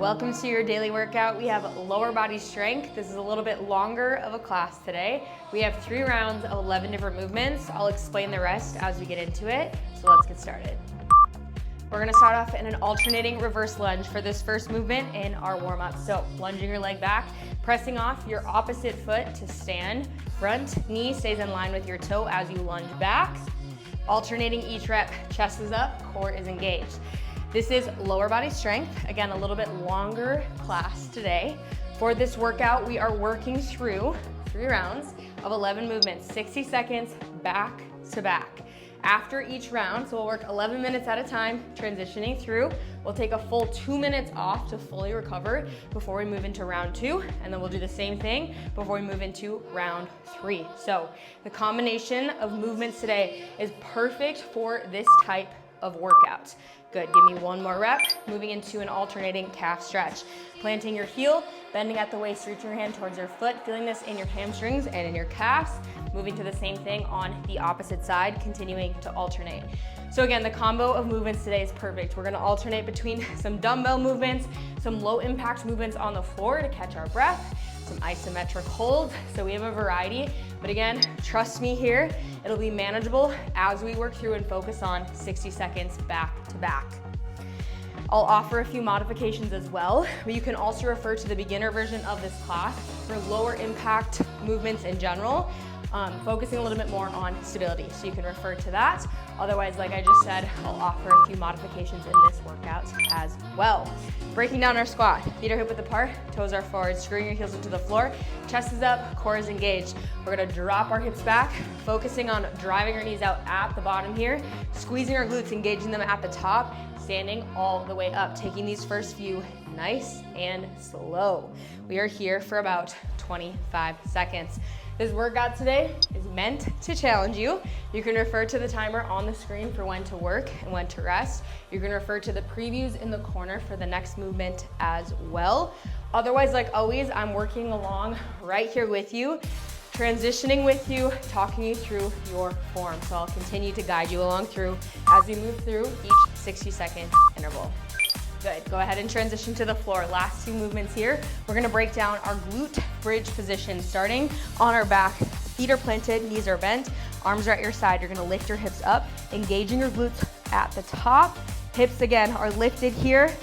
Welcome to your daily workout. We have lower body strength. This is a little bit longer of a class today. We have 3 rounds of 11 different movements. I'll explain the rest as we get into it. So let's get started. We're gonna start off in an alternating reverse lunge for this first movement in our warm-up. So lunging your leg back, pressing off your opposite foot to stand. Front knee stays in line with your toe as you lunge back. Alternating each rep, chest is up, core is engaged. This is lower body strength. Again, a little bit longer class today. For this workout, we are working through 3 rounds of 11 movements, 60 seconds back to back. After each round, so we'll work 11 minutes at a time, transitioning through. We'll take a full 2 minutes off to fully recover before we move into round 2, and then we'll do the same thing before we move into round 3. So the combination of movements today is perfect for this type of workout. Good, give me 1 more rep, moving into an alternating calf stretch. Planting your heel, bending at the waist, reaching your hand towards your foot, feeling this in your hamstrings and in your calves. Moving to the same thing on the opposite side, continuing to alternate. So again, the combo of movements today is perfect. We're gonna alternate between some dumbbell movements, some low impact movements on the floor to catch our breath, some isometric holds. So we have a variety, but again, trust me here, it'll be manageable as we work through and focus on 60 seconds back to back. I'll offer a few modifications as well, but you can also refer to the beginner version of this class for lower impact movements in general, focusing a little bit more on stability. So you can refer to that. Otherwise, like I just said, I'll offer a few modifications in this workout as well. Breaking down our squat, feet are hip width apart, toes are forward, screwing your heels into the floor, chest is up, core is engaged. We're gonna drop our hips back, focusing on driving our knees out at the bottom here, squeezing our glutes, engaging them at the top, standing all the way up, taking these first few nice and slow. We are here for about 25 seconds. This workout today is meant to challenge you. You can refer to the timer on the screen for when to work and when to rest. You can refer to the previews in the corner for the next movement as well. Otherwise, like always, I'm working along right here with you, transitioning with you, talking you through your form. So I'll continue to guide you along through as we move through each 60-second interval. Good, go ahead and transition to the floor. Last 2 movements here. We're gonna break down our glute bridge position, starting on our back. Feet are planted, knees are bent, arms are at your side. You're gonna lift your hips up, engaging your glutes at the top. Hips again are lifted here,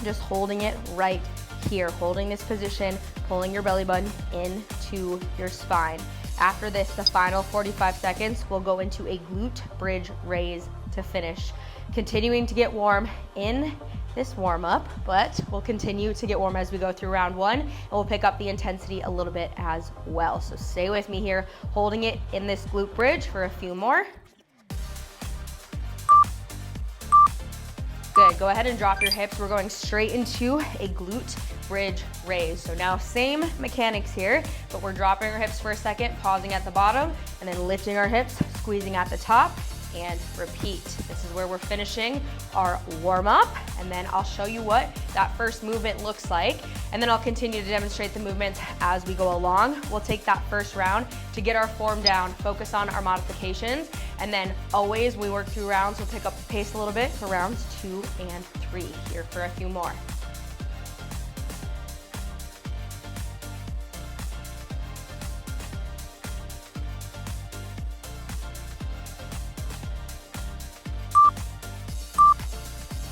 just holding it right here, holding this position, pulling your belly button into your spine. After this, the final 45 seconds, we'll go into a glute bridge raise to finish. Continuing to get warm in this warm up, but we'll continue to get warm as we go through round 1, and we'll pick up the intensity a little bit as well. So stay with me here, holding it in this glute bridge for a few more. Good, go ahead and drop your hips. We're going straight into a glute bridge raise. So now same mechanics here, but we're dropping our hips for a second, pausing at the bottom, and then lifting our hips, squeezing at the top, and repeat. This is where we're finishing our warm up, and then I'll show you what that first movement looks like, and then I'll continue to demonstrate the movements as we go along. We'll take that first round to get our form down, focus on our modifications, and then always we work through rounds, we'll pick up the pace a little bit for rounds 2 and 3 here for a few more.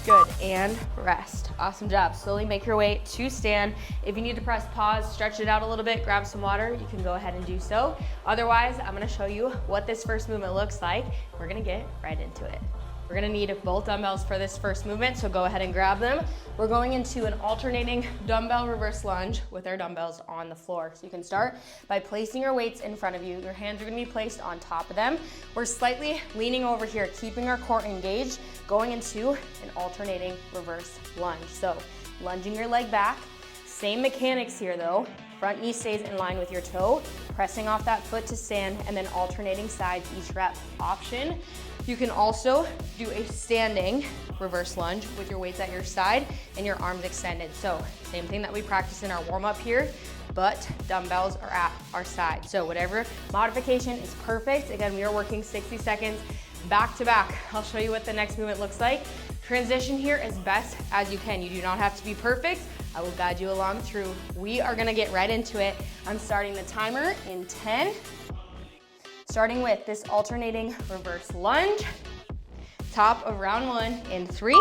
Good, and rest. Awesome job. Slowly make your way to stand. If you need to press pause, stretch it out a little bit, grab some water, you can go ahead and do so. Otherwise, I'm gonna show you what this first movement looks like. We're gonna get right into it. We're gonna need both dumbbells for this first movement, so go ahead and grab them. We're going into an alternating dumbbell reverse lunge with our dumbbells on the floor. So you can start by placing your weights in front of you. Your hands are gonna be placed on top of them. We're slightly leaning over here, keeping our core engaged, going into an alternating reverse lunge. So lunging your leg back, same mechanics here though. Front knee stays in line with your toe, pressing off that foot to stand, and then alternating sides each rep. Option. You can also do a standing reverse lunge with your weights at your side and your arms extended. So same thing that we practice in our warm-up here, but dumbbells are at our side. So whatever modification is perfect. Again, we are working 60 seconds back to back. I'll show you what the next movement looks like. Transition here as best as you can. You do not have to be perfect. I will guide you along through. We are gonna get right into it. I'm starting the timer in 10. Starting with this alternating reverse lunge. Top of round 1 in 3.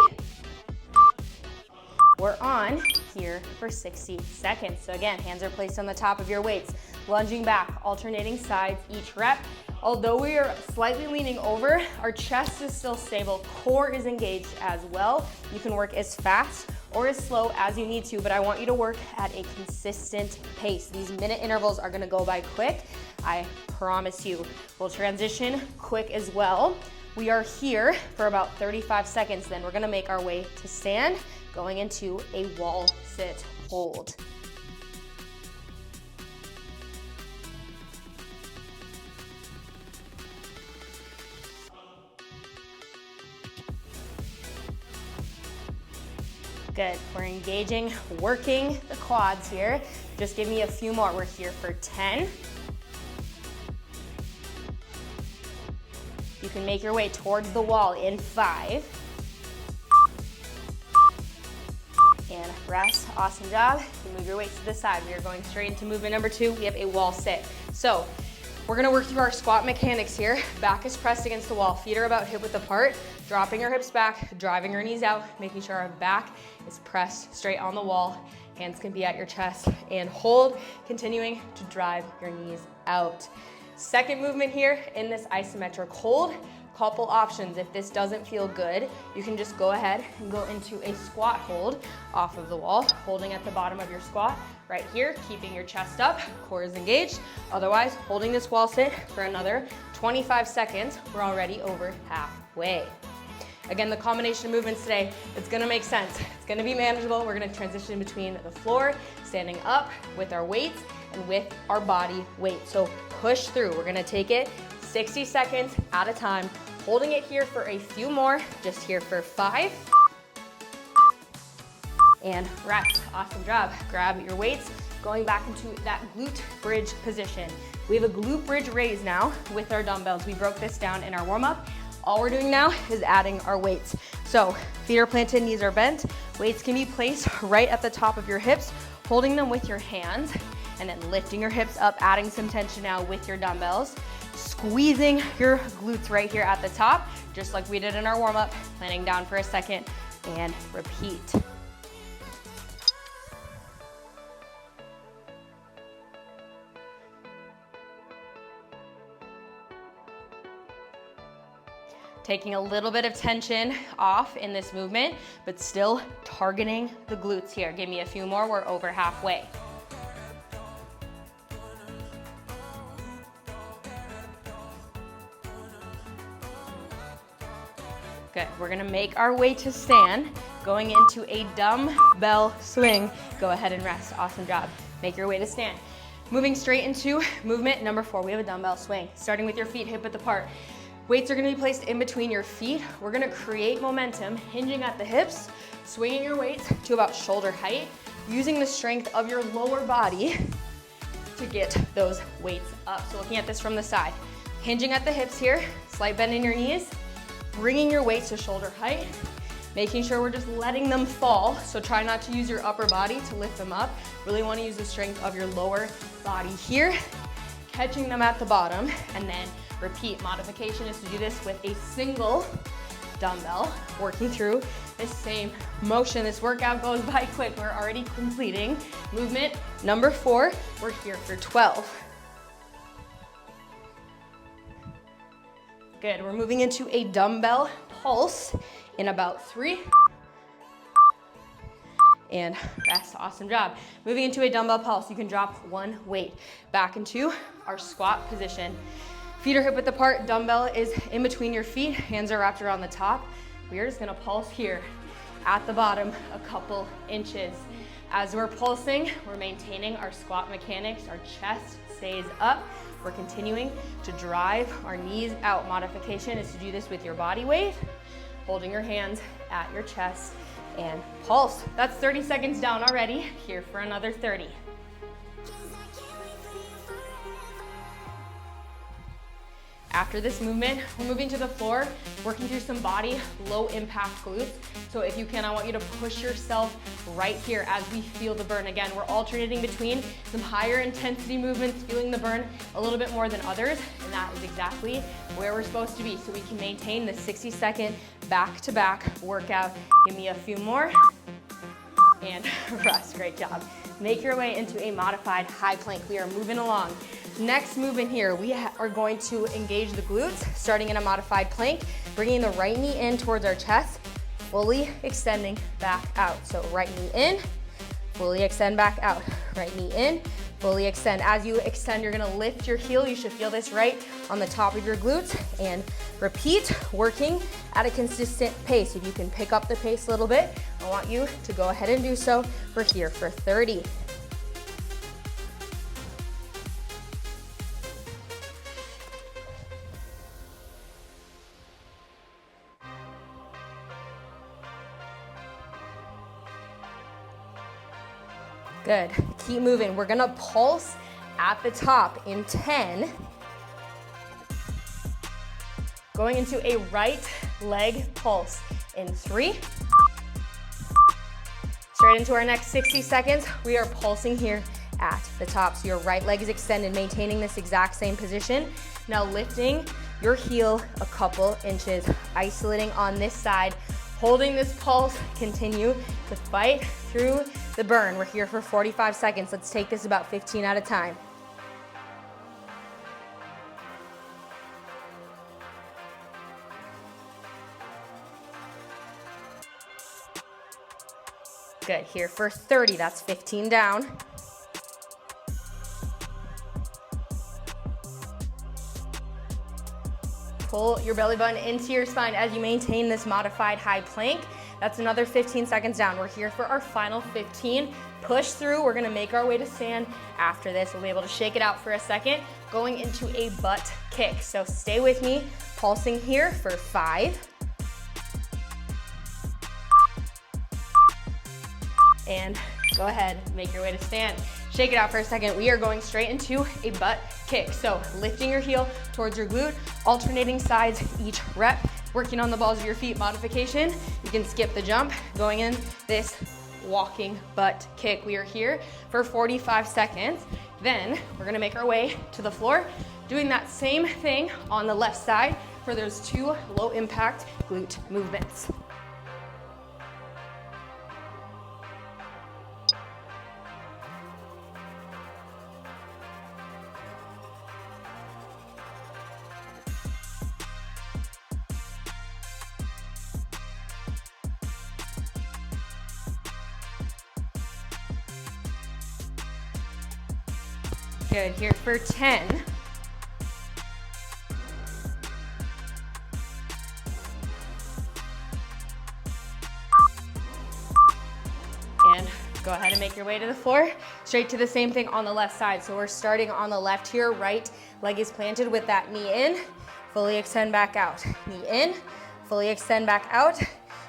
We're on here for 60 seconds. So again, hands are placed on the top of your weights. Lunging back, alternating sides each rep. Although we are slightly leaning over, our chest is still stable, core is engaged as well. You can work as fast or as slow as you need to, but I want you to work at a consistent pace. These minute intervals are gonna go by quick, I promise you. We'll transition quick as well. We are here for about 35 seconds, then we're gonna make our way to stand, going into a wall sit hold. Good, we're engaging, working the quads here. Just give me a few more. We're here for 10. You can make your way towards the wall in 5. And rest, awesome job. You move your weight to the side. We are going straight into movement number 2. We have a wall sit. So we're gonna work through our squat mechanics here. Back is pressed against the wall. Feet are about hip width apart. Dropping our hips back, driving our knees out, making sure our back is pressed straight on the wall. Hands can be at your chest and hold, continuing to drive your knees out. Second movement here in this isometric hold. Couple options. If this doesn't feel good, you can just go ahead and go into a squat hold off of the wall, holding at the bottom of your squat right here, keeping your chest up, core is engaged. Otherwise, holding this wall sit for another 25 seconds. We're already over halfway. Again, the combination of movements today, it's gonna make sense. It's gonna be manageable. We're gonna transition between the floor, standing up with our weights and with our body weight. So push through. We're gonna take it 60 seconds at a time, holding it here for a few more, just here for 5. And rest, awesome job. Grab your weights, going back into that glute bridge position. We have a glute bridge raise now with our dumbbells. We broke this down in our warm-up. All we're doing now is adding our weights. So feet are planted, knees are bent. Weights can be placed right at the top of your hips, holding them with your hands, and then lifting your hips up, adding some tension now with your dumbbells. Squeezing your glutes right here at the top, just like we did in our warm-up, planting down for a second, and repeat. Taking a little bit of tension off in this movement, but still targeting the glutes here. Give me a few more, we're over halfway. Good, we're gonna make our way to stand, going into a dumbbell swing. Go ahead and rest, awesome job. Make your way to stand. Moving straight into movement number 4, we have a dumbbell swing. Starting with your feet hip width apart. Weights are gonna be placed in between your feet. We're gonna create momentum, hinging at the hips, swinging your weights to about shoulder height, using the strength of your lower body to get those weights up. So looking at this from the side, hinging at the hips here, slight bend in your knees, bringing your weights to shoulder height, making sure we're just letting them fall. So try not to use your upper body to lift them up. Really wanna use the strength of your lower body here, catching them at the bottom, and then repeat. Modification is to do this with a single dumbbell, working through the same motion. This workout goes by quick. We're already completing movement number 4. We're here for 12. Good, we're moving into a dumbbell pulse in about 3. And rest, awesome job. Moving into a dumbbell pulse, you can drop one weight back into our squat position. Feet are hip width apart, dumbbell is in between your feet, hands are wrapped around the top. We are just gonna pulse here at the bottom a couple inches. As we're pulsing, we're maintaining our squat mechanics, our chest stays up. We're continuing to drive our knees out. Modification is to do this with your body weight, holding your hands at your chest and pulse. That's 30 seconds down already, here for another 30. After this movement, we're moving to the floor, working through some body, low impact glutes. So if you can, I want you to push yourself right here as we feel the burn. Again, we're alternating between some higher intensity movements, feeling the burn a little bit more than others, and that is exactly where we're supposed to be so we can maintain the 60-second back-to-back workout. Give me a few more, and rest. Great job. Make your way into a modified high plank. We are moving along. Next movement here, we are going to engage the glutes, starting in a modified plank, bringing the right knee in towards our chest, fully extending back out. So right knee in, fully extend back out. Right knee in, fully extend. As you extend, you're gonna lift your heel. You should feel this right on the top of your glutes, and repeat, working at a consistent pace. If you can pick up the pace a little bit, I want you to go ahead and do so. We're here for 30. Good, keep moving. We're gonna pulse at the top in 10. Going into a right leg pulse in 3. Straight into our next 60 seconds, we are pulsing here at the top. So your right leg is extended, maintaining this exact same position. Now lifting your heel a couple inches, isolating on this side, holding this pulse, continue to fight through the burn. We're here for 45 seconds. Let's take this about 15 at a time. Good, here for 30, that's 15 down. Pull your belly button into your spine as you maintain this modified high plank. That's another 15 seconds down. We're here for our final 15. Push through, we're gonna make our way to stand. After this, we'll be able to shake it out for a second, going into a butt kick. So stay with me, pulsing here for 5. And go ahead, make your way to stand. Shake it out for a second. We are going straight into a butt kick. So lifting your heel towards your glute, alternating sides each rep, working on the balls of your feet modification. You can skip the jump, going in this walking butt kick. We are here for 45 seconds. Then we're gonna make our way to the floor, doing that same thing on the left side for those 2 low impact glute movements. Good, here for 10. And go ahead and make your way to the floor. Straight to the same thing on the left side. So we're starting on the left here, right leg is planted with that knee in, fully extend back out. Knee in, fully extend back out.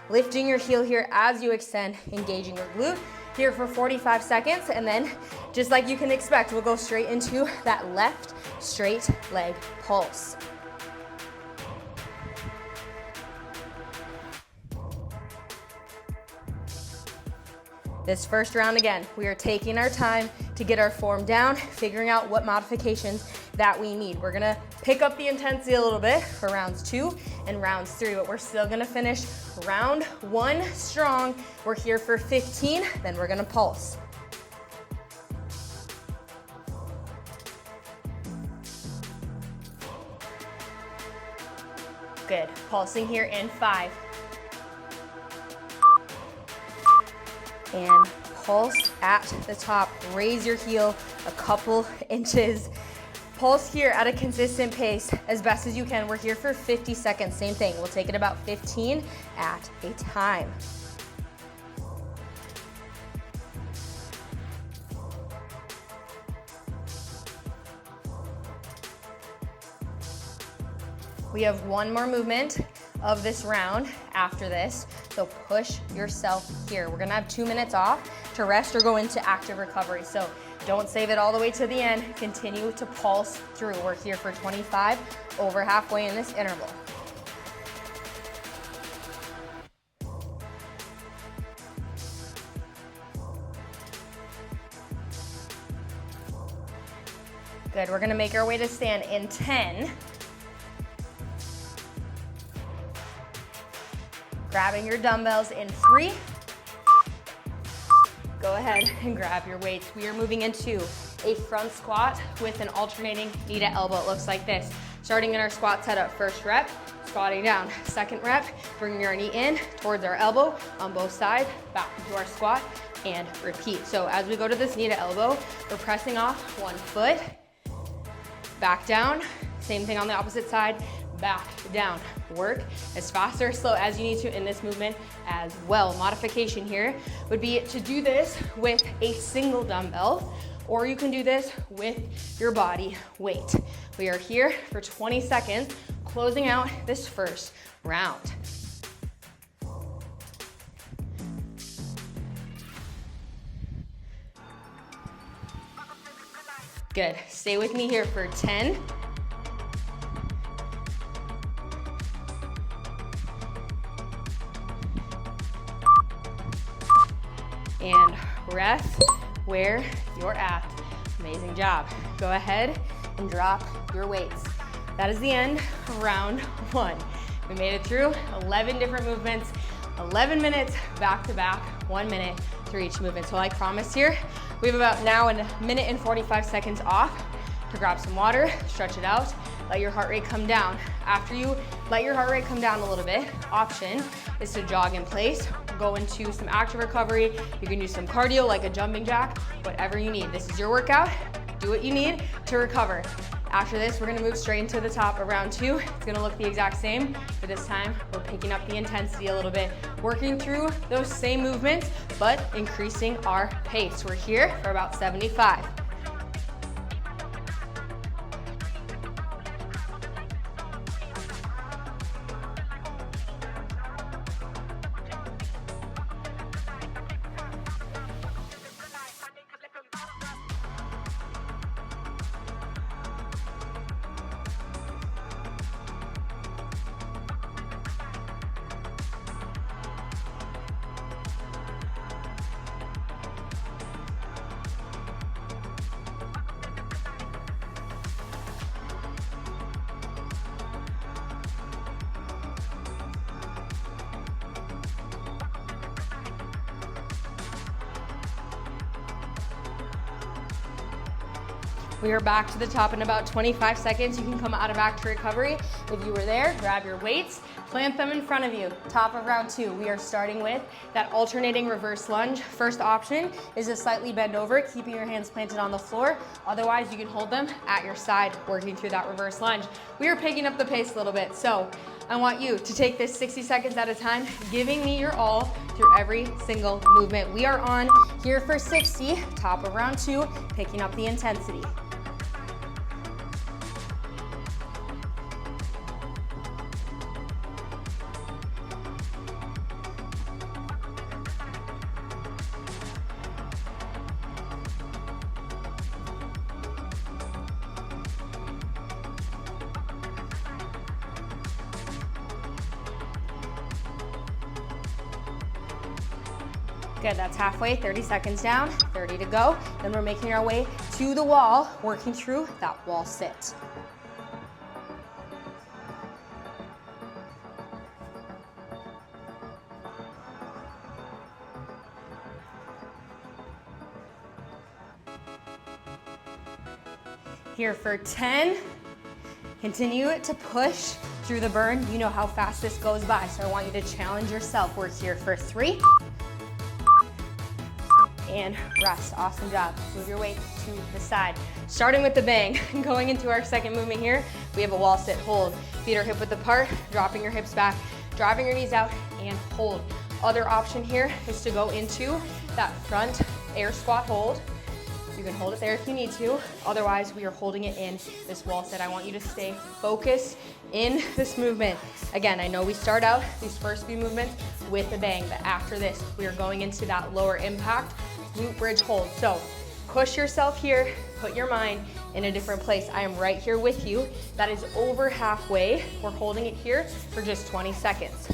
Lifting your heel here as you extend, engaging your glute. Here for 45 seconds, and then just like you can expect, we'll go straight into that left straight leg pulse. This first round, again, we are taking our time to get our form down, figuring out what modifications that we need. We're gonna pick up the intensity a little bit for rounds 2 and rounds 3, but we're still gonna finish round 1 strong. We're here for 15, then we're gonna pulse. Good, pulsing here in 5. And pulse at the top. Raise your heel a couple inches. Pulse here at a consistent pace as best as you can. We're here for 50 seconds. Same thing. We'll take it about 15 at a time. We have one more movement of this round after this, so push yourself here. We're gonna have 2 minutes off to rest or go into active recovery. So Don't save it all the way to the end. Continue to pulse through. We're here for 25, over halfway in this interval. Good, we're gonna make our way to stand in 10. Grabbing your dumbbells in 3. Go ahead and grab your weights. We are moving into a front squat with an alternating knee to elbow. It looks like this. Starting in our squat setup, first rep, squatting down. Second rep, bringing our knee in towards our elbow on both sides, back into our squat, and repeat. So as we go to this knee to elbow, we're pressing off one foot, back down, same thing on the opposite side, back down. Work as fast or slow as you need to in this movement as well. Modification here would be to do this with a single dumbbell, or you can do this with your body weight. We are here for 20 seconds, closing out this first round. Good, stay with me here for 10. And rest where you're at. Amazing job. Go ahead and drop your weights. That is the end of round 1. We made it through 11 different movements, 11 minutes back to back, 1 minute through each movement. So like promised here, we have about now a minute and 45 seconds off to grab some water, stretch it out, let your heart rate come down. After you let your heart rate come down a little bit, option is to jog in place, go into some active recovery. You can do some cardio like a jumping jack, whatever you need. This is your workout. Do what you need to recover. After this, we're gonna move straight into the top of round 2. It's gonna look the exact same, but this time we're picking up the intensity a little bit, working through those same movements, but increasing our pace. We're here for about 75. We are back to the top in about 25 seconds. You can come out of active recovery. If you were there, grab your weights, plant them in front of you. Top of round 2, we are starting with that alternating reverse lunge. First option is to slightly bend over, keeping your hands planted on the floor. Otherwise, you can hold them at your side, working through that reverse lunge. We are picking up the pace a little bit, so I want you to take this 60 seconds at a time, giving me your all through every single movement. We are on here for 60, top of round 2, picking up the intensity. Good, that's halfway, 30 seconds down, 30 to go. Then we're making our way to the wall, working through that wall sit. Here for 10. Continue to push through the burn. You know how fast this goes by, so I want you to challenge yourself. We're here for 3. And rest. Awesome job. Move your weight to the side. Starting with the bang. Going into our second movement here, we have a wall sit hold. Feet are hip width apart, dropping your hips back, driving your knees out, and hold. Other option here is to go into that front air squat hold. You can hold it there if you need to. Otherwise, we are holding it in this wall sit. I want you to stay focused in this movement. Again, I know we start out these first few movements with a bang, but after this, we are going into that lower impact glute bridge hold. So push yourself here, put your mind in a different place. I am right here with you. That is over halfway. We're holding it here for just 20 seconds.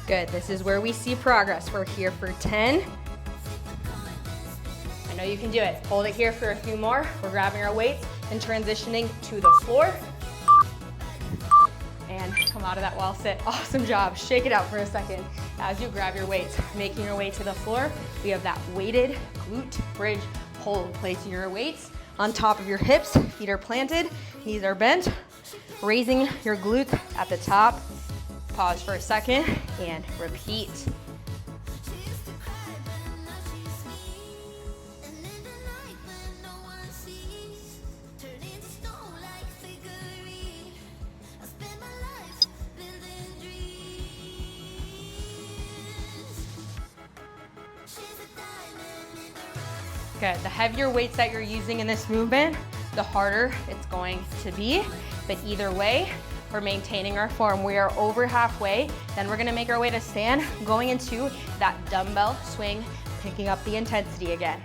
Good, this is where we see progress. We're here for 10. I know you can do it. Hold it here for a few more. We're grabbing our weights and transitioning to the floor. And come out of that wall sit. Awesome job. Shake it out for a second as you grab your weights. Making your way to the floor, we have that weighted glute bridge hold. Placing your weights on top of your hips. Feet are planted, knees are bent. Raising your glutes at the top. Pause for a second and repeat. Good, the heavier weights that you're using in this movement, the harder it's going to be. But either way, we're maintaining our form. We are over halfway. Then we're gonna make our way to stand, going into that dumbbell swing, picking up the intensity again.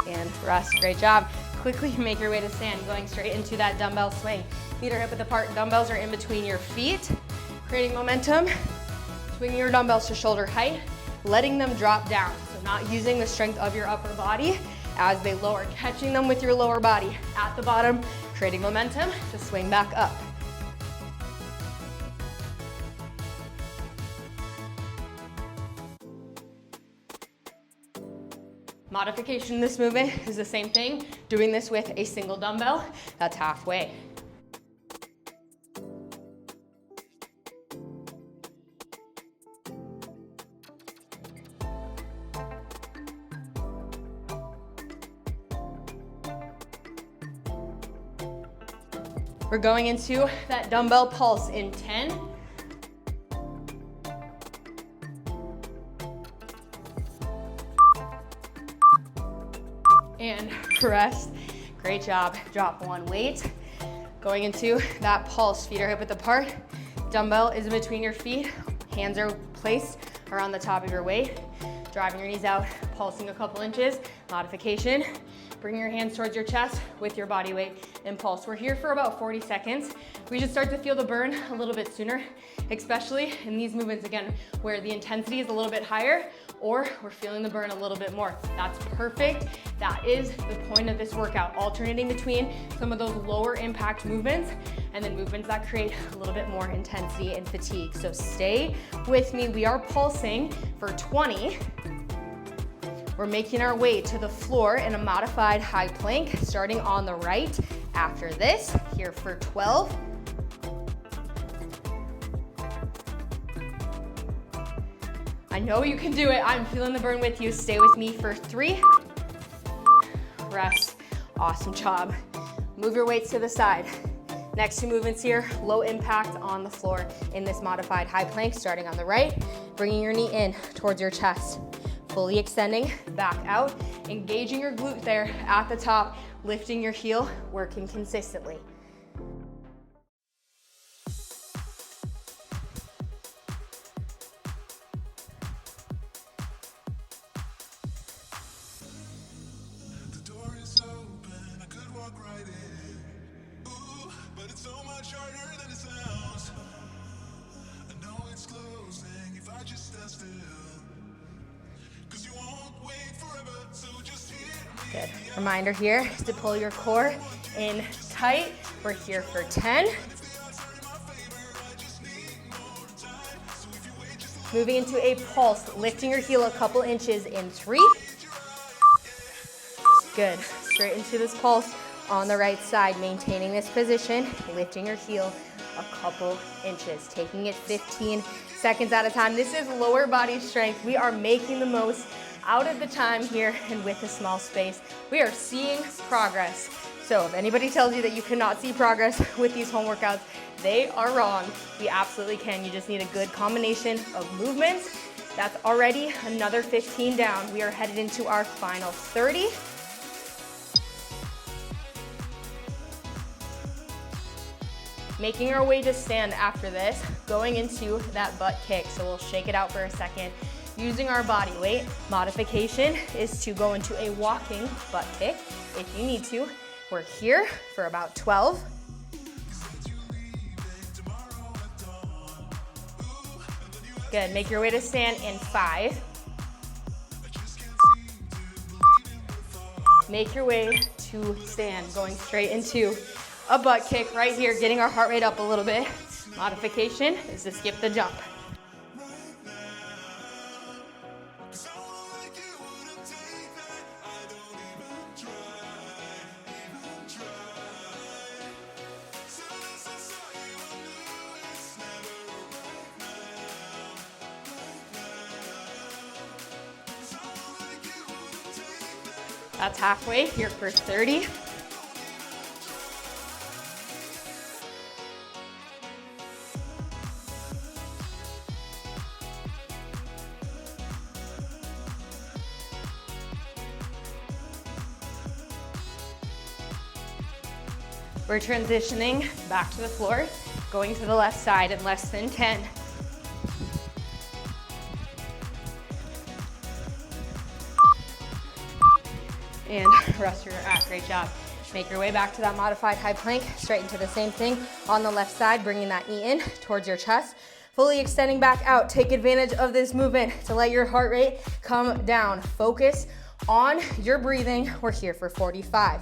And rest, great job. Quickly make your way to stand, going straight into that dumbbell swing. Feet are hip width apart, dumbbells are in between your feet. Creating momentum, swinging your dumbbells to shoulder height, letting them drop down. So not using the strength of your upper body as they lower, catching them with your lower body at the bottom, creating momentum to swing back up. Modification in this movement is the same thing, doing this with a single dumbbell, that's halfway. We're going into that dumbbell pulse in 10. And rest. Great job. Drop one weight. Going into that pulse. Feet are hip width apart. Dumbbell is in between your feet. Hands are placed around the top of your weight. Driving your knees out, pulsing a couple inches. Modification. Bring your hands towards your chest with your body weight and pulse. We're here for about 40 seconds. We should start to feel the burn a little bit sooner, especially in these movements, again, where the intensity is a little bit higher or we're feeling the burn a little bit more. That's perfect. That is the point of this workout, alternating between some of those lower impact movements and then movements that create a little bit more intensity and fatigue. So stay with me. We are pulsing for 20. We're making our way to the floor in a modified high plank, starting on the right. After this, here for 12. I know you can do it. I'm feeling the burn with you. Stay with me for 3. Rest. Awesome job. Move your weights to the side. Next two movements here, low impact on the floor in this modified high plank, starting on the right, bringing your knee in towards your chest. Fully extending back out, engaging your glute there at the top, lifting your heel, working consistently. The door is open, I could walk right in. Ooh, but it's so much harder than it sounds. I know it's closing if I just stand still. Good. Reminder here is to pull your core in tight. We're here for 10. Moving into a pulse, lifting your heel a couple inches in 3. Good. Straight into this pulse on the right side, maintaining this position, lifting your heel a couple inches, taking it 15 seconds at a time. This is lower body strength. We are making the most out of the time here and with a small space. We are seeing progress. So if anybody tells you that you cannot see progress with these home workouts, they are wrong. We absolutely can. You just need a good combination of movements. That's already another 15 down. We are headed into our final 30. Making our way to stand after this, going into that butt kick. So we'll shake it out for a second. Using our body weight, modification is to go into a walking butt kick if you need to. We're here for about 12. Good, make your way to stand in 5. Make your way to stand, going straight into a butt kick right here, getting our heart rate up a little bit. Modification is to skip the jump. That's halfway, here for 30. We're transitioning back to the floor, going to the left side in less than 10. And rest your at, great job. Make your way back to that modified high plank, straight into the same thing on the left side, bringing that knee in towards your chest, fully extending back out. Take advantage of this movement to let your heart rate come down. Focus on your breathing. We're here for 45.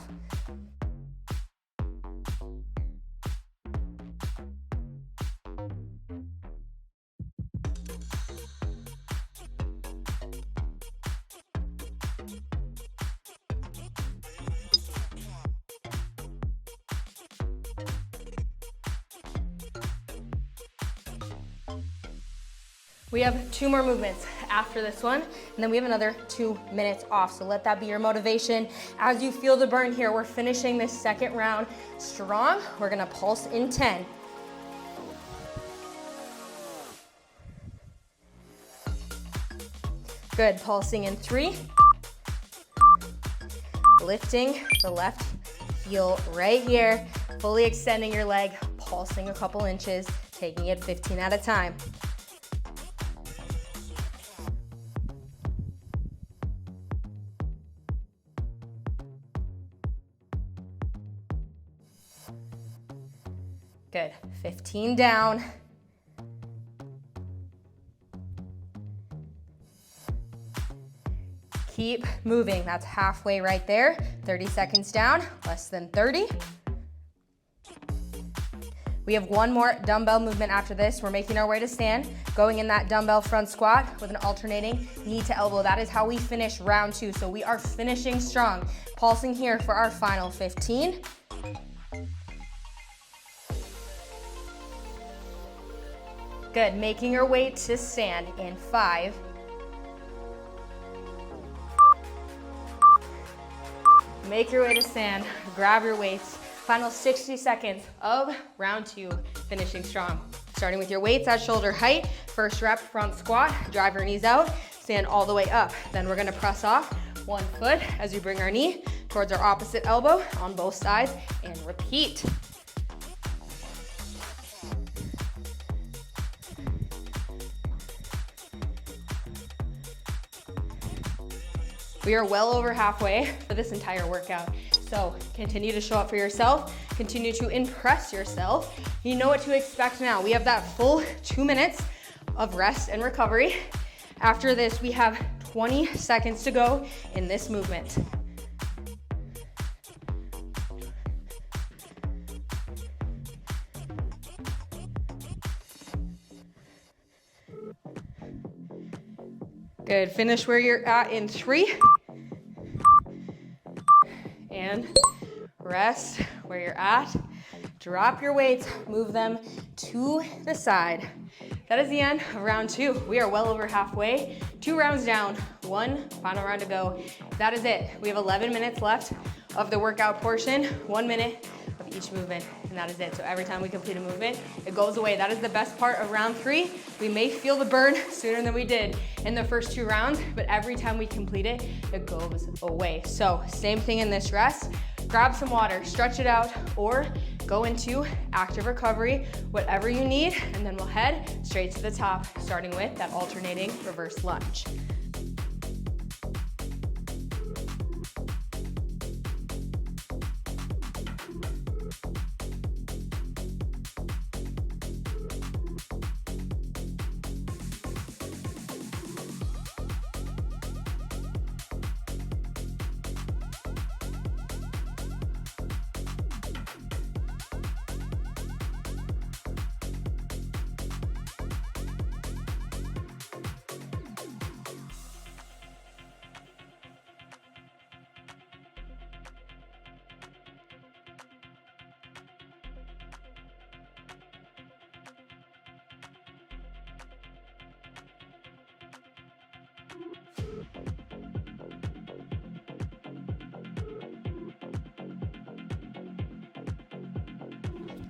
We have 2 more movements after this one, and then we have another 2 minutes off. So let that be your motivation. As you feel the burn here, we're finishing this second round strong. We're gonna pulse in 10. Good, pulsing in 3. Lifting the left heel right here, fully extending your leg, pulsing a couple inches, taking it 15 at a time. Good, 15 down. Keep moving, that's halfway right there. 30 seconds down, less than 30. We have 1 more dumbbell movement after this. We're making our way to stand, going in that dumbbell front squat with an alternating knee to elbow. That is how we finish round 2. So we are finishing strong. Pulsing here for our final 15. Good, making your way to stand in 5. Make your way to stand, grab your weights. Final 60 seconds of round 2, finishing strong. Starting with your weights at shoulder height. First rep, front squat, drive your knees out, stand all the way up. Then we're gonna press off 1 foot as we bring our knee towards our opposite elbow on both sides and repeat. We are well over halfway for this entire workout. So continue to show up for yourself, continue to impress yourself. You know what to expect now. We have that full 2 minutes of rest and recovery. After this, we have 20 seconds to go in this movement. Good, finish where you're at in 3. And rest where you're at. Drop your weights, move them to the side. That is the end of round 2. We are well over halfway. 2 rounds down, 1 final round to go. That is it. We have 11 minutes left of the workout portion, 1 minute of each movement, and that is it. So every time we complete a movement, it goes away. That is the best part of round 3. We may feel the burn sooner than we did in the first 2 rounds, but every time we complete it, it goes away. So same thing in this rest. Grab some water, stretch it out, or go into active recovery, whatever you need, and then we'll head straight to the top, starting with that alternating reverse lunge.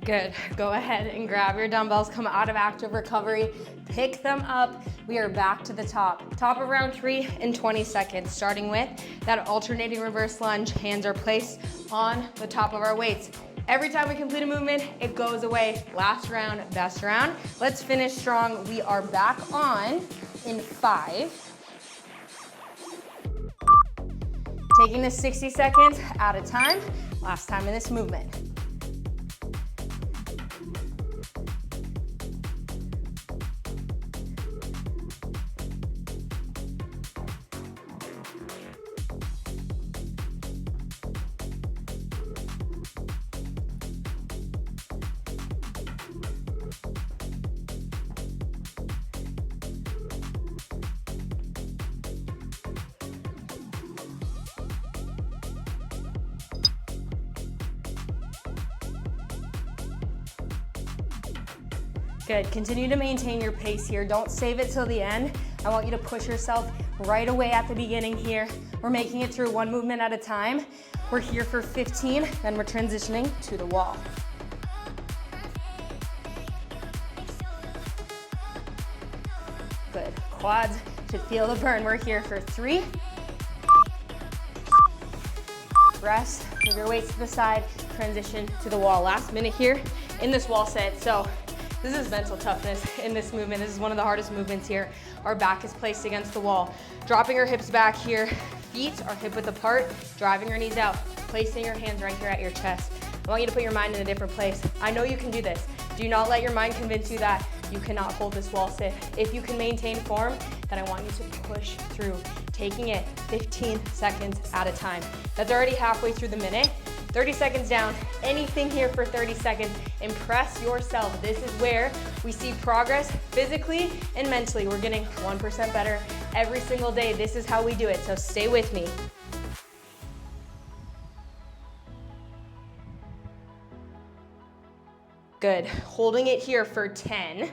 Good, go ahead and grab your dumbbells, come out of active recovery, pick them up. We are back to the top. Top of round 3 in 20 seconds, starting with that alternating reverse lunge. Hands are placed on the top of our weights. Every time we complete a movement, it goes away. Last round, best round. Let's finish strong. We are back on in 5. Taking this 60 seconds at a time. Last time in this movement. Good, continue to maintain your pace here. Don't save it till the end. I want you to push yourself right away at the beginning here. We're making it through one movement at a time. We're here for 15, then we're transitioning to the wall. Good, quads should feel the burn. We're here for 3. Rest, move your weights to the side, transition to the wall. Last minute here in this wall set. So this is mental toughness in this movement. This is one of the hardest movements here. Our back is placed against the wall. Dropping your hips back here. Feet are hip width apart. Driving your knees out. Placing your hands right here at your chest. I want you to put your mind in a different place. I know you can do this. Do not let your mind convince you that you cannot hold this wall sit. If you can maintain form, then I want you to push through, taking it 15 seconds at a time. That's already halfway through the minute. 30 seconds down, anything here for 30 seconds. Impress yourself. This is where we see progress physically and mentally. We're getting 1% better every single day. This is how we do it, so stay with me. Good, holding it here for 10.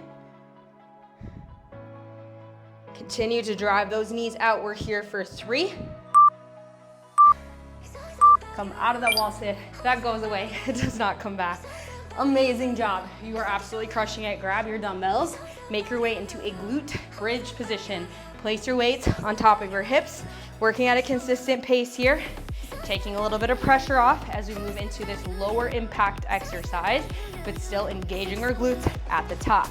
Continue to drive those knees out. We're here for 3. Come out of that wall sit. That goes away. It does not come back. Amazing job. You are absolutely crushing it. Grab your dumbbells. Make your way into a glute bridge position. Place your weights on top of your hips. Working at a consistent pace here. Taking a little bit of pressure off as we move into this lower impact exercise, but still engaging our glutes at the top.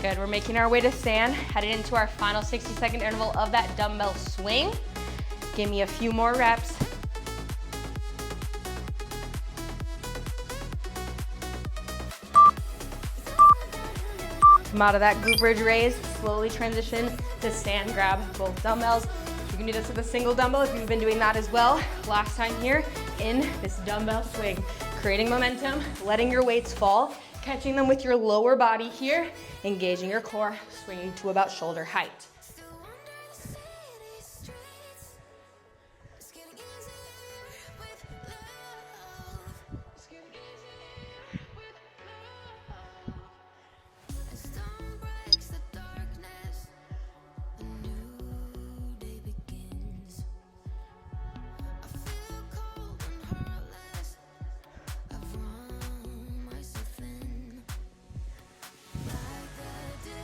Good, we're making our way to stand, headed into our final 60-second interval of that dumbbell swing. Give me a few more reps. Come out of that glute bridge raise, slowly transition to stand, grab both dumbbells. You can do this with a single dumbbell if you've been doing that as well. Last time here in this dumbbell swing, creating momentum, letting your weights fall, catching them with your lower body here, engaging your core, swinging to about shoulder height.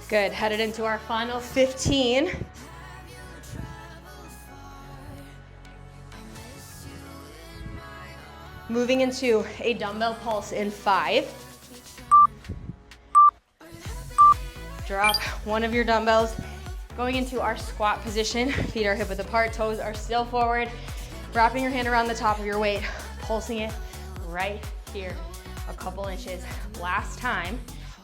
Good, headed into our final 15. Moving into a dumbbell pulse in 5. Drop one of your dumbbells. Going into our squat position, feet are hip width apart, toes are still forward. Wrapping your hand around the top of your weight, pulsing it right here, a couple inches. Last time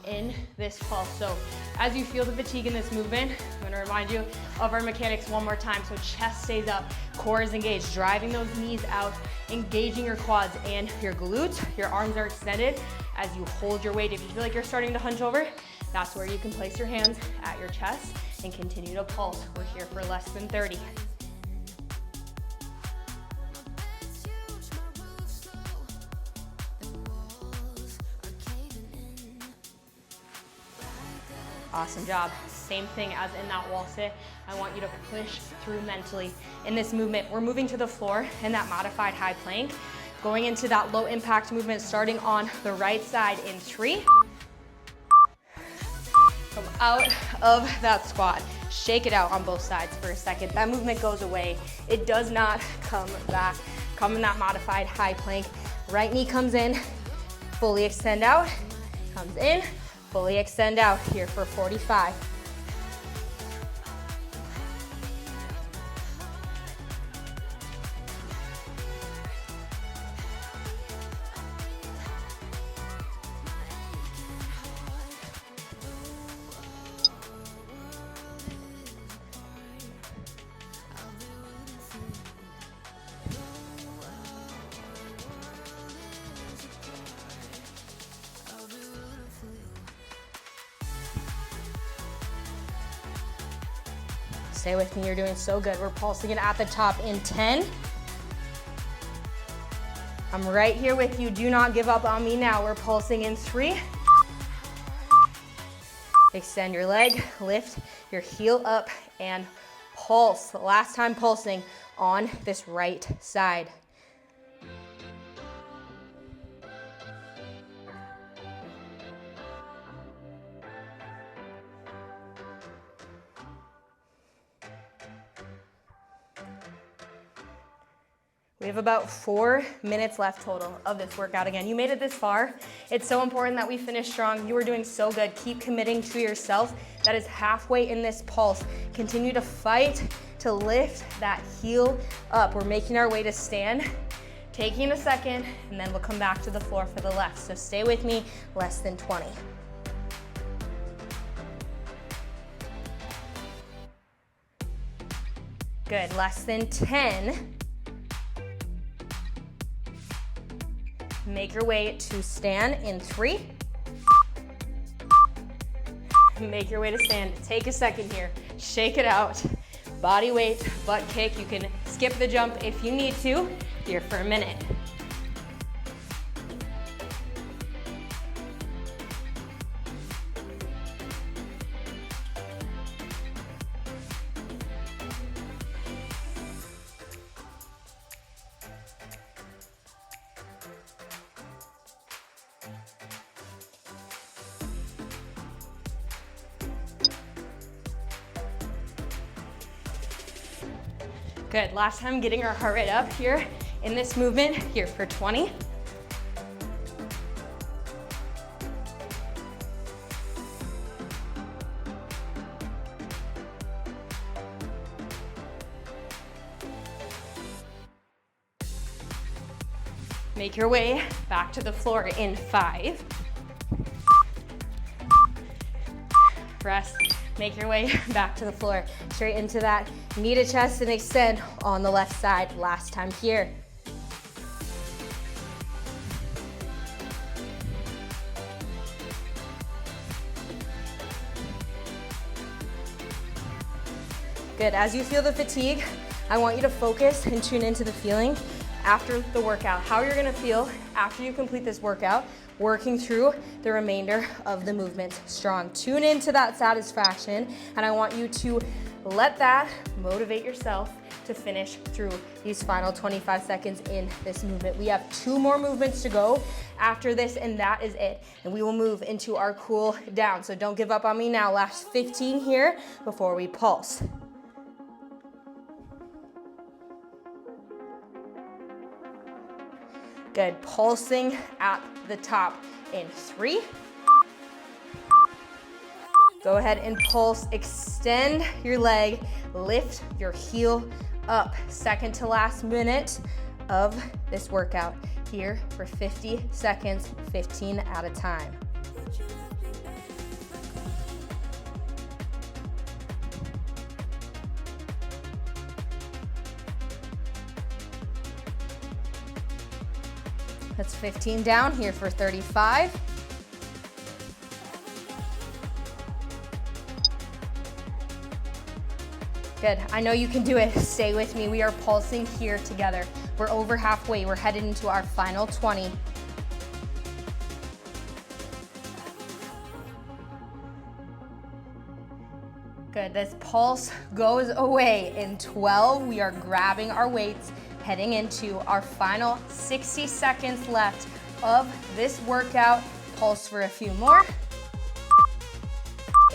in this pulse. So as you feel the fatigue in this movement, I'm gonna remind you of our mechanics one more time. So chest stays up, core is engaged, driving those knees out, engaging your quads and your glutes. Your arms are extended as you hold your weight. If you feel like you're starting to hunch over, that's where you can place your hands at your chest and continue to pulse. We're here for less than 30. Awesome job. Same thing as in that wall sit. I want you to push through mentally. In this movement, we're moving to the floor in that modified high plank, going into that low impact movement, starting on the right side in 3. Come out of that squat. Shake it out on both sides for a second. That movement goes away. It does not come back. Come in that modified high plank. Right knee comes in, fully extend out, comes in, fully extend out, here for 45. Stay with me, you're doing so good. We're pulsing it at the top in 10. I'm right here with you. Do not give up on me now. We're pulsing in 3. Extend your leg, lift your heel up and pulse. Last time pulsing on this right side. We have about 4 minutes left total of this workout. Again, you made it this far. It's so important that we finish strong. You are doing so good. Keep committing to yourself. That is halfway in this pulse. Continue to fight to lift that heel up. We're making our way to stand. Taking a second, and then we'll come back to the floor for the left. So stay with me, less than 20. Good, less than 10. Make your way to stand in 3. Make your way to stand. Take a second here. Shake it out. Body weight, butt kick. You can skip the jump if you need to. Here for a minute. Good, last time getting our heart rate up here in this movement, here for 20. Make your way back to the floor in 5. Rest. Make your way back to the floor, straight into that knee to chest and extend on the left side. Last time here. Good, as you feel the fatigue, I want you to focus and tune into the feeling after the workout, how you're gonna feel after you complete this workout, working through the remainder of the movement strong. Tune into that satisfaction, and I want you to let that motivate yourself to finish through these final 25 seconds in this movement. We have 2 more movements to go after this, and that is it. And we will move into our cool down. So don't give up on me now. Last 15 here before we pulse. Good, pulsing at the top in 3. Go ahead and pulse, extend your leg, lift your heel up. Second to last minute of this workout here for 50 seconds, 15 at a time. That's 15 down here for 35. Good, I know you can do it. Stay with me. We are pulsing here together. We're over halfway. We're headed into our final 20. Good, this pulse goes away in 12. We are grabbing our weights, heading into our final 60 seconds left of this workout. Pulse for a few more.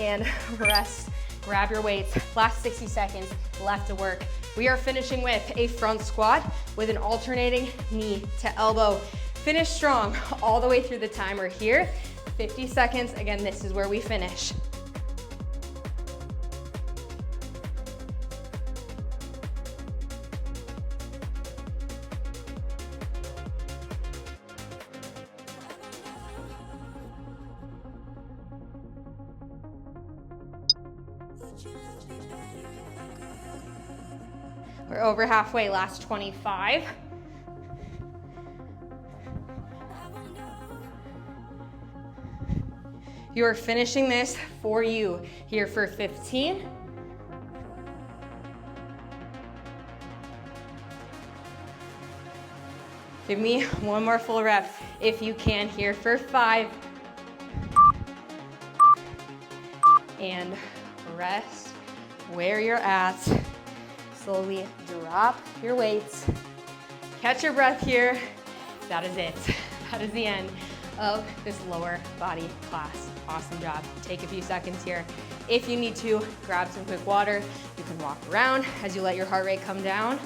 And rest. Grab your weights. Last 60 seconds left to work. We are finishing with a front squat with an alternating knee to elbow. Finish strong all the way through the timer here. 50 seconds. Again, this is where we finish. We're over halfway, last 25. You are finishing this for you here for 15. Give me one more full rep if you can here for 5. And rest where you're at. Slowly drop your weights. Catch your breath here. That is it. That is the end of this lower body class. Awesome job. Take a few seconds here. If you need to, grab some quick water. You can walk around as you let your heart rate come down.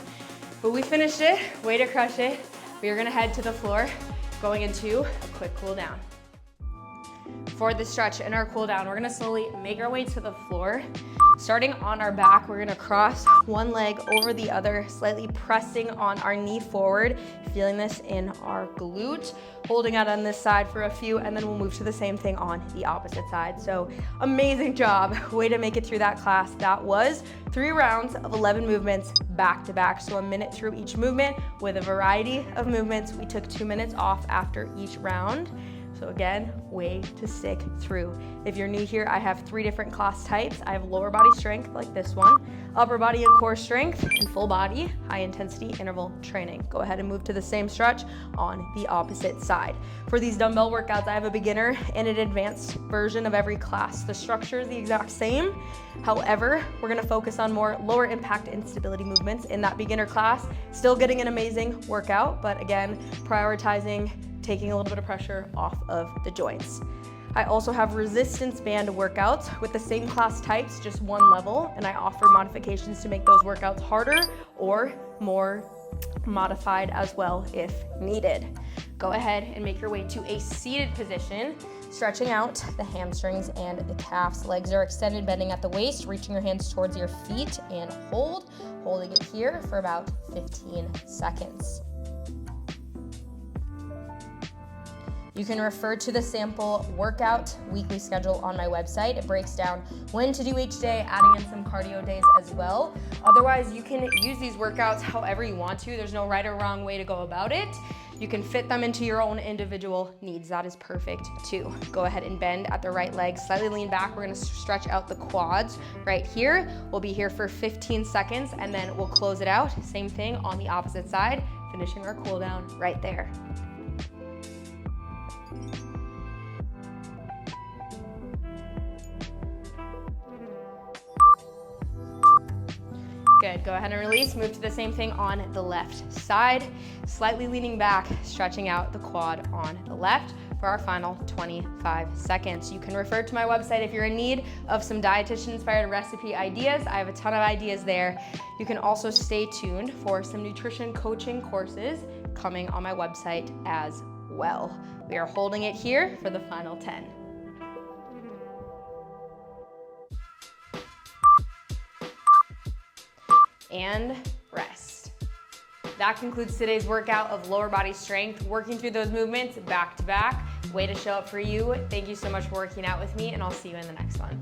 But we finished it. Way to crush it. We are gonna head to the floor, going into a quick cool down. For the stretch and our cool down, we're gonna slowly make our way to the floor. Starting on our back, we're gonna cross one leg over the other, slightly pressing on our knee forward, feeling this in our glute, holding out on this side for a few, and then we'll move to the same thing on the opposite side. So amazing job, way to make it through that class. That was 3 rounds of 11 movements back to back. So a minute through each movement with a variety of movements. We took 2 minutes off after each round. So again, way to stick through. If you're new here, I have 3 different class types. I have lower body strength like this one, upper body and core strength, and full body, high intensity interval training. Go ahead and move to the same stretch on the opposite side. For these dumbbell workouts, I have a beginner and an advanced version of every class. The structure is the exact same. However, we're gonna focus on more lower impact instability movements in that beginner class. Still getting an amazing workout, but again, prioritizing taking a little bit of pressure off of the joints. I also have resistance band workouts with the same class types, just one level, and I offer modifications to make those workouts harder or more modified as well if needed. Go ahead and make your way to a seated position, stretching out the hamstrings and the calves. Legs are extended, bending at the waist, reaching your hands towards your feet and holding it here for about 15 seconds. You can refer to the sample workout weekly schedule on my website. It breaks down when to do each day, adding in some cardio days as well. Otherwise, you can use these workouts however you want to. There's no right or wrong way to go about it. You can fit them into your own individual needs. That is perfect too. Go ahead and bend at the right leg, slightly lean back. We're gonna stretch out the quads right here. We'll be here for 15 seconds and then we'll close it out. Same thing on the opposite side, finishing our cool down right there. Good, go ahead and release. Move to the same thing on the left side. Slightly leaning back, stretching out the quad on the left for our final 25 seconds. You can refer to my website if you're in need of some dietitian-inspired recipe ideas. I have a ton of ideas there. You can also stay tuned for some nutrition coaching courses coming on my website as well. We are holding it here for the final 10. And rest. That concludes today's workout of lower body strength, working through those movements back to back. Way to show up for you. Thank you so much for working out with me, and I'll see you in the next one.